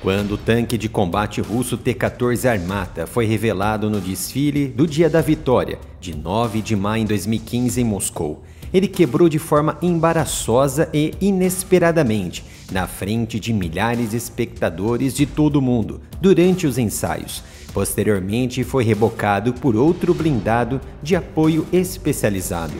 Quando o tanque de combate russo T-14 Armata foi revelado no desfile do Dia da Vitória, de 9 de maio de 2015 em Moscou, ele quebrou de forma embaraçosa e inesperadamente na frente de milhares de espectadores de todo o mundo durante os ensaios. Posteriormente foi rebocado por outro blindado de apoio especializado.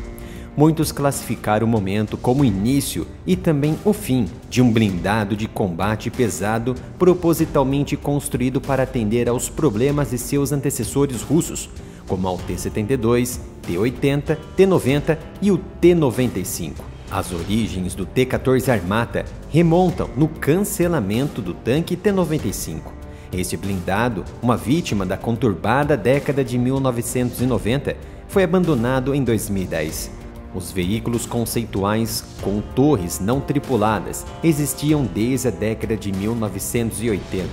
Muitos classificaram o momento como o início e também o fim de um blindado de combate pesado propositalmente construído para atender aos problemas de seus antecessores russos, como ao T-72, T-80, T-90 e o T-95. As origens do T-14 Armata remontam no cancelamento do tanque T-95. Este blindado, uma vítima da conturbada década de 1990, foi abandonado em 2010. Os veículos conceituais com torres não tripuladas existiam desde a década de 1980.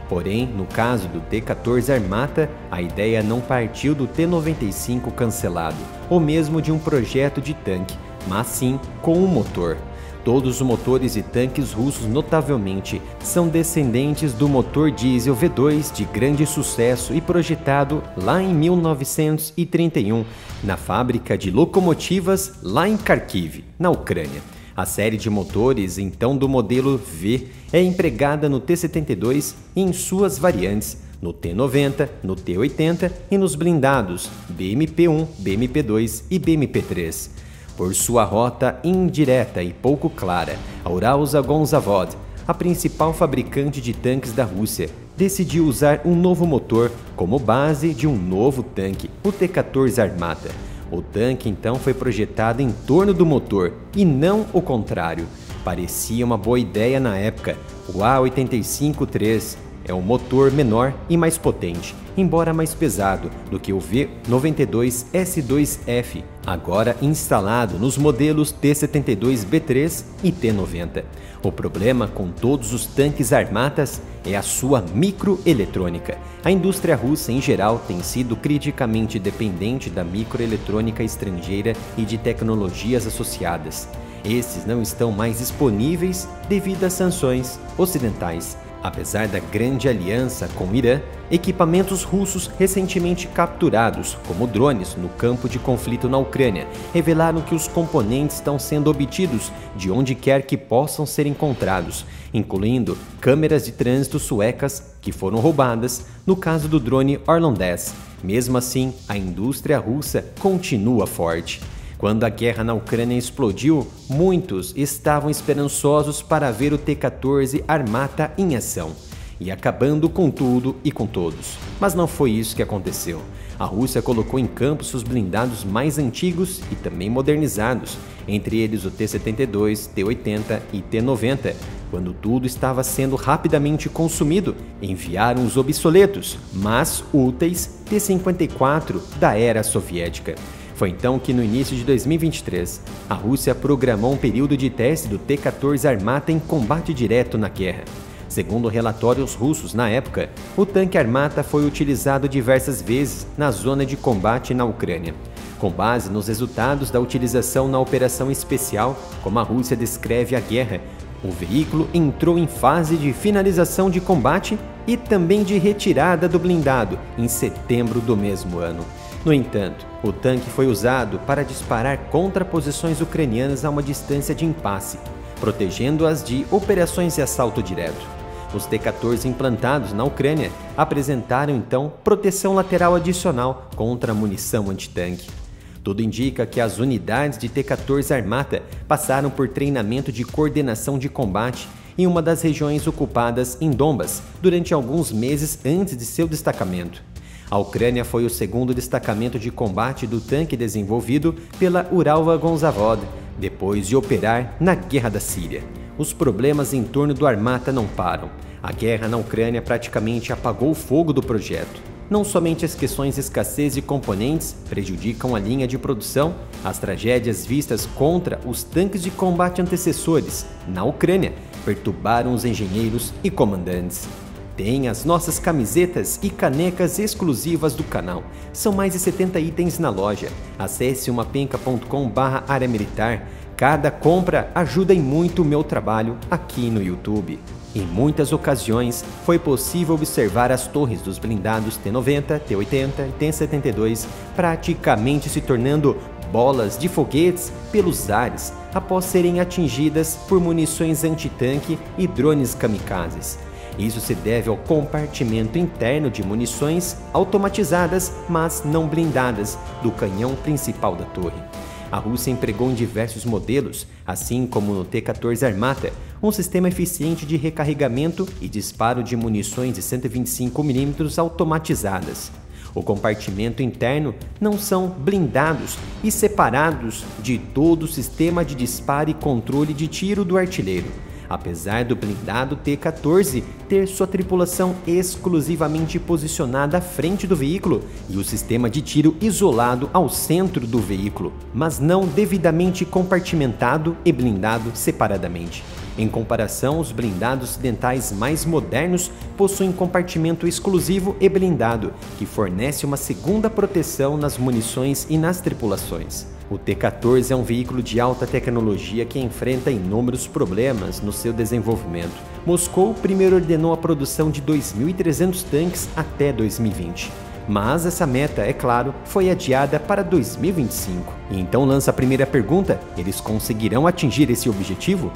Porém, no caso do T-14 Armata, a ideia não partiu do T-95 cancelado, ou mesmo de um projeto de tanque, mas sim com um motor. Todos os motores de tanques russos, notavelmente, são descendentes do motor diesel V2 de grande sucesso e projetado lá em 1931, na fábrica de locomotivas lá em Kharkiv, na Ucrânia. A série de motores, então do modelo V, é empregada no T-72 e em suas variantes, no T-90, no T-80 e nos blindados BMP-1, BMP-2 e BMP-3. Por sua rota indireta e pouco clara, a Uralzagonzavod, a principal fabricante de tanques da Rússia, decidiu usar um novo motor como base de um novo tanque, o T-14 Armata. O tanque então foi projetado em torno do motor e não o contrário. Parecia uma boa ideia na época. O A85-3 é um motor menor e mais potente, embora mais pesado do que o V92S2F, agora instalado nos modelos T-72B3 e T-90. O problema com todos os tanques Armatas é a sua microeletrônica. A indústria russa em geral tem sido criticamente dependente da microeletrônica estrangeira e de tecnologias associadas. Esses não estão mais disponíveis devido às sanções ocidentais. Apesar da grande aliança com o Irã, equipamentos russos recentemente capturados, como drones no campo de conflito na Ucrânia, revelaram que os componentes estão sendo obtidos de onde quer que possam ser encontrados, incluindo câmeras de trânsito suecas que foram roubadas no caso do drone Orlan 10. Mesmo assim, a indústria russa continua forte. Quando a guerra na Ucrânia explodiu, muitos estavam esperançosos para ver o T-14 Armata em ação e acabando com tudo e com todos. Mas não foi isso que aconteceu. A Rússia colocou em campo seus blindados mais antigos e também modernizados, entre eles o T-72, T-80 e T-90. Quando tudo estava sendo rapidamente consumido, enviaram os obsoletos, mas úteis T-54 da era soviética. Foi então que no início de 2023, a Rússia programou um período de teste do T-14 Armata em combate direto na guerra. Segundo relatórios russos na época, o tanque Armata foi utilizado diversas vezes na zona de combate na Ucrânia. Com base nos resultados da utilização na operação especial, como a Rússia descreve a guerra, o veículo entrou em fase de finalização de combate e também de retirada do blindado em setembro do mesmo ano. No entanto, o tanque foi usado para disparar contra posições ucranianas a uma distância de impasse, protegendo-as de operações de assalto direto. Os T-14 implantados na Ucrânia apresentaram então proteção lateral adicional contra a munição antitanque. Tudo indica que as unidades de T-14 Armata passaram por treinamento de coordenação de combate em uma das regiões ocupadas em Donbas durante alguns meses antes de seu destacamento. A Ucrânia foi o segundo destacamento de combate do tanque desenvolvido pela Uralzagonzavod, depois de operar na Guerra da Síria. Os problemas em torno do Armata não param. A guerra na Ucrânia praticamente apagou o fogo do projeto. Não somente as questões de escassez de componentes prejudicam a linha de produção, as tragédias vistas contra os tanques de combate antecessores na Ucrânia perturbaram os engenheiros e comandantes. Tem as nossas camisetas e canecas exclusivas do canal. São mais de 70 itens na loja. Acesse umapenca.com/área militar. cada compra ajuda em muito o meu trabalho aqui no YouTube. Em muitas ocasiões, foi possível observar as torres dos blindados T-90, T-80 e T-72 praticamente se tornando bolas de foguetes pelos ares após serem atingidas por munições antitanque e drones kamikazes. Isso se deve ao compartimento interno de munições automatizadas, mas não blindadas, do canhão principal da torre. A Rússia empregou em diversos modelos, assim como no T-14 Armata, um sistema eficiente de recarregamento e disparo de munições de 125 mm automatizadas. O compartimento interno não são blindados e separados de todo o sistema de disparo e controle de tiro do artilheiro. Apesar do blindado T-14 ter sua tripulação exclusivamente posicionada à frente do veículo e o sistema de tiro isolado ao centro do veículo, mas não devidamente compartimentado e blindado separadamente. Em comparação, os blindados ocidentais mais modernos possuem compartimento exclusivo e blindado, que fornece uma segunda proteção nas munições e nas tripulações. O T-14 é um veículo de alta tecnologia que enfrenta inúmeros problemas no seu desenvolvimento. Moscou primeiro ordenou a produção de 2.300 tanques até 2020. Mas essa meta, é claro, foi adiada para 2025. E então lança a primeira pergunta: eles conseguirão atingir esse objetivo?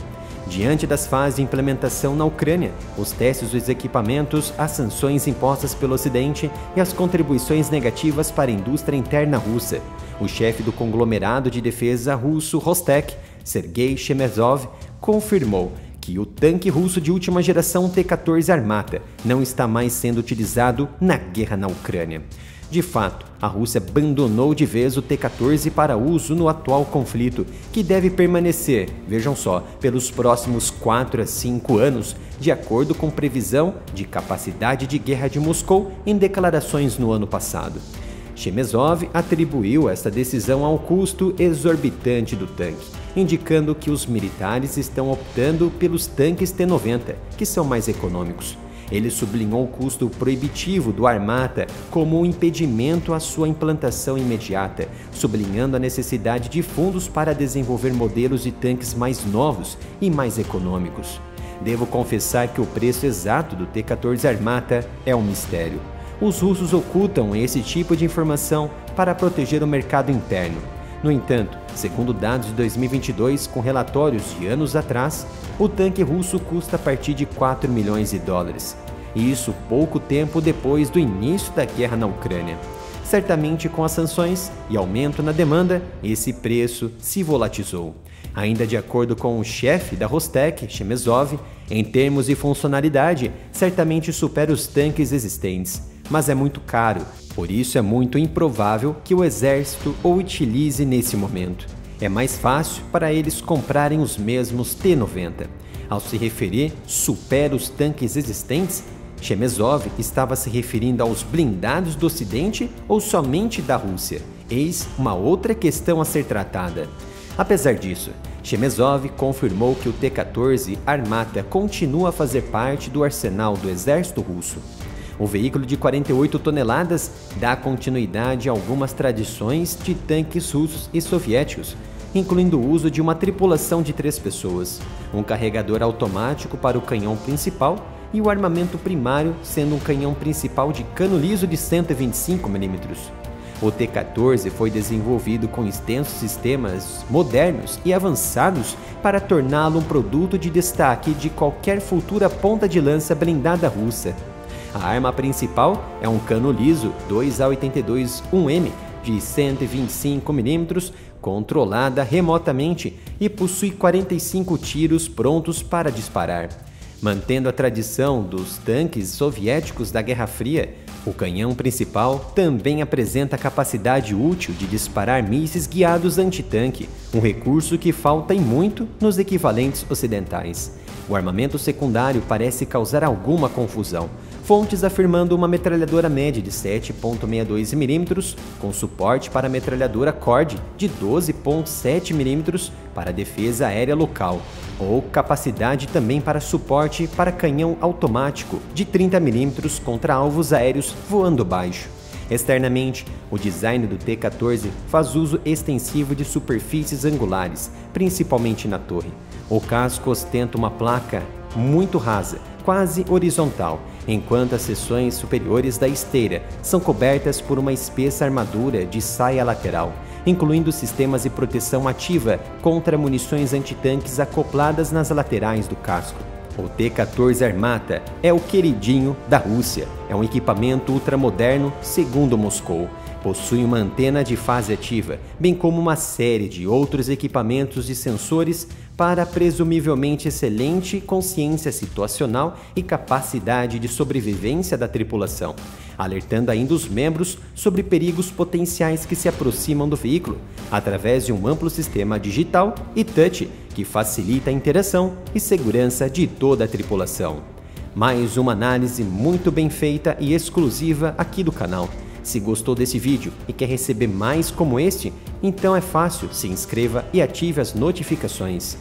Diante das fases de implementação na Ucrânia, os testes dos equipamentos, as sanções impostas pelo Ocidente e as contribuições negativas para a indústria interna russa, o chefe do conglomerado de defesa russo Rostec, Sergei Chemezov, confirmou que o tanque russo de última geração T-14 Armata não está mais sendo utilizado na guerra na Ucrânia. De fato, a Rússia abandonou de vez o T-14 para uso no atual conflito, que deve permanecer, vejam só, pelos próximos 4 a 5 anos, de acordo com previsão de capacidade de guerra de Moscou em declarações no ano passado. Chemezov atribuiu esta decisão ao custo exorbitante do tanque, indicando que os militares estão optando pelos tanques T-90, que são mais econômicos. Ele sublinhou o custo proibitivo do Armata como um impedimento à sua implantação imediata, sublinhando a necessidade de fundos para desenvolver modelos de tanques mais novos e mais econômicos. Devo confessar que o preço exato do T-14 Armata é um mistério. Os russos ocultam esse tipo de informação para proteger o mercado interno. No entanto, segundo dados de 2022 com relatórios de anos atrás, o tanque russo custa a partir de 4 milhões de dólares. E isso pouco tempo depois do início da guerra na Ucrânia. Certamente com as sanções e aumento na demanda, esse preço se volatilizou. Ainda de acordo com o chefe da Rostec, Chemezov, em termos de funcionalidade, certamente supera os tanques existentes, mas é muito caro. Por isso é muito improvável que o exército o utilize nesse momento. É mais fácil para eles comprarem os mesmos T-90. Ao se referir supera os tanques existentes, Chemezov estava se referindo aos blindados do Ocidente ou somente da Rússia? Eis uma outra questão a ser tratada. Apesar disso, Chemezov confirmou que o T-14 Armata continua a fazer parte do arsenal do exército russo. O veículo de 48 toneladas dá continuidade a algumas tradições de tanques russos e soviéticos, incluindo o uso de uma tripulação de 3 pessoas, um carregador automático para o canhão principal e o armamento primário sendo um canhão principal de cano liso de 125 mm. O T-14 foi desenvolvido com extensos sistemas modernos e avançados para torná-lo um produto de destaque de qualquer futura ponta de lança blindada russa. A arma principal é um cano liso 2A82 1M de 125 mm, controlada remotamente e possui 45 tiros prontos para disparar. Mantendo a tradição dos tanques soviéticos da Guerra Fria, o canhão principal também apresenta a capacidade útil de disparar mísseis guiados antitanque, um recurso que falta e muito nos equivalentes ocidentais. O armamento secundário parece causar alguma confusão, fontes afirmando uma metralhadora média de 7,62 mm com suporte para a metralhadora Cord de 12,7 mm para defesa aérea local, ou capacidade também para suporte para canhão automático de 30 mm contra alvos aéreos voando baixo. Externamente, o design do T14 faz uso extensivo de superfícies angulares, principalmente na torre. O casco ostenta uma placa muito rasa, quase horizontal, enquanto as seções superiores da esteira são cobertas por uma espessa armadura de saia lateral, incluindo sistemas de proteção ativa contra munições antitanques acopladas nas laterais do casco. O T-14 Armata é o queridinho da Rússia. É um equipamento ultramoderno, segundo Moscou. Possui uma antena de fase ativa, bem como uma série de outros equipamentos de sensores para presumivelmente excelente consciência situacional e capacidade de sobrevivência da tripulação, alertando ainda os membros sobre perigos potenciais que se aproximam do veículo, através de um amplo sistema digital e touch que facilita a interação e segurança de toda a tripulação. Mais uma análise muito bem feita e exclusiva aqui do canal. Se gostou desse vídeo e quer receber mais como este, então é fácil, se inscreva e ative as notificações.